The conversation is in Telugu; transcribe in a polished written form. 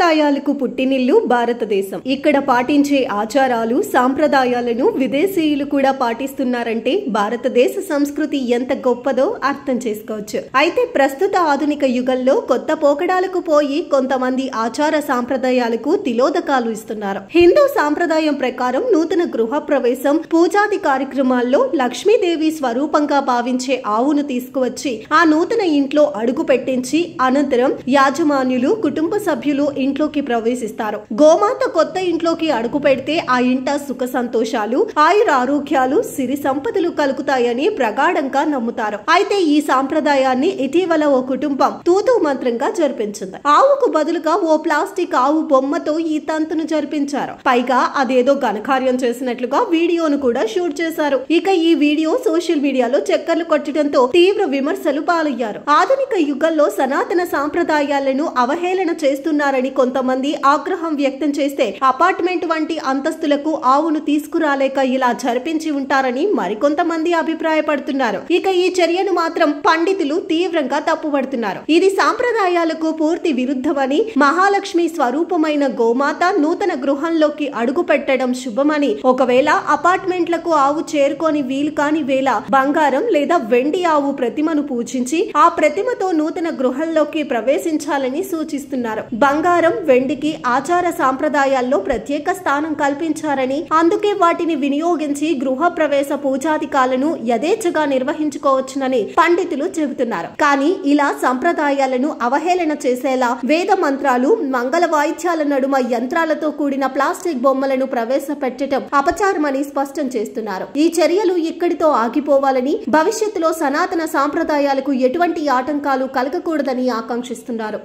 సాంప్రదాయాలకు పుట్టినిల్లు భారతదేశం. ఇక్కడ పాటించే ఆచారాలు సాంప్రదాయాలను విదేశీయులు కూడా పాటిస్తున్నారంటే భారతదేశ సంస్కృతి ఎంత గొప్పదో అర్థం చేసుకోవచ్చు. అయితే ప్రస్తుత ఆధునిక యుగంలో కొత్త పోకడాలకు పోయి కొంతమంది ఆచార సాంప్రదాయాలకు తిలోదకాలు ఇస్తున్నారు. హిందూ సాంప్రదాయం ప్రకారం నూతన గృహ ప్రవేశం, పూజాది కార్యక్రమాల్లో లక్ష్మీదేవి స్వరూపంగా భావించే ఆవును తీసుకువచ్చి ఆ నూతన ఇంట్లో అడుగు పెట్టించి అనంతరం యాజమాన్యులు, కుటుంబ సభ్యులు ఇంట్లోకి ప్రవేశిస్తారు. గోమాత కొత్త ఇంట్లోకి అడుగు పెడితే ఆ ఇంట సుఖ సంతోషాలు, ఆయుర ఆరోగ్యాలు, సిరి సంపదలు కలుగుతాయని ప్రగాఢంగా నమ్ముతారు. అయితే ఈ సాంప్రదాయాన్ని ఇటీవల ఓ కుటుంబం తూతూ మంత్రంగా జరిపించింది. ఆవుకు బదులుగా ఓ ప్లాస్టిక్ ఆవు బొమ్మతో ఈ తంతును జరిపించారు. పైగా అదేదో ఘనకార్యం చేసినట్లుగా వీడియోను కూడా షూట్ చేశారు. ఇక ఈ వీడియో సోషల్ మీడియాలో చక్కర్లు కొట్టడంతో తీవ్ర విమర్శలు పాలయ్యారు. ఆధునిక యుగంలో సనాతన సాంప్రదాయాలను అవహేళన చేస్తున్నారని కొంతమంది ఆగ్రహం వ్యక్తం చేస్తే అపార్ట్మెంట్ వంటి అంతస్తులకు ఆవును తీసుకురాలేక ఇలా జరిపించి ఉంటారని మరికొంతమంది అభిప్రాయపడుతున్నారు. ఇక ఈ చర్యను మాత్రం పండితులు తీవ్రంగా తప్పుపడుతున్నారు. ఇది సాంప్రదాయాలకు పూర్తి విరుద్ధమని, మహాలక్ష్మి స్వరూపమైన గోమాత నూతన గృహంలోకి అడుగు పెట్టడం శుభమని, ఒకవేళ అపార్ట్మెంట్లకు ఆవు చేరుకొని వీలు కాని వేళ బంగారం లేదా వెండి ఆవు ప్రతిమను పూజించి ఆ ప్రతిమతో నూతన గృహంలోకి ప్రవేశించాలని సూచిస్తున్నారు. బంగారం, వెండికి ఆచార సాంప్రదాయాల్లో ప్రత్యేక స్థానం కల్పించారని, అందుకే వాటిని వినియోగించి గృహ ప్రవేశ పూజాధికాలను యథేచ్ఛగా నిర్వహించుకోవచ్చునని పండితులు చెబుతున్నారు. కానీ ఇలా సంప్రదాయాలను అవహేళన చేసేలా వేద మంత్రాలు, మంగళ వాయిద్యాల నడుమ యంత్రాలతో కూడిన ప్లాస్టిక్ బొమ్మలను ప్రవేశపెట్టడం అపచారమని స్పష్టం చేస్తున్నారు. ఈ చర్యలు ఇక్కడితో ఆగిపోవాలని, భవిష్యత్తులో సనాతన సాంప్రదాయాలకు ఎటువంటి ఆటంకాలు కలగకూడదని ఆకాంక్షిస్తున్నారు.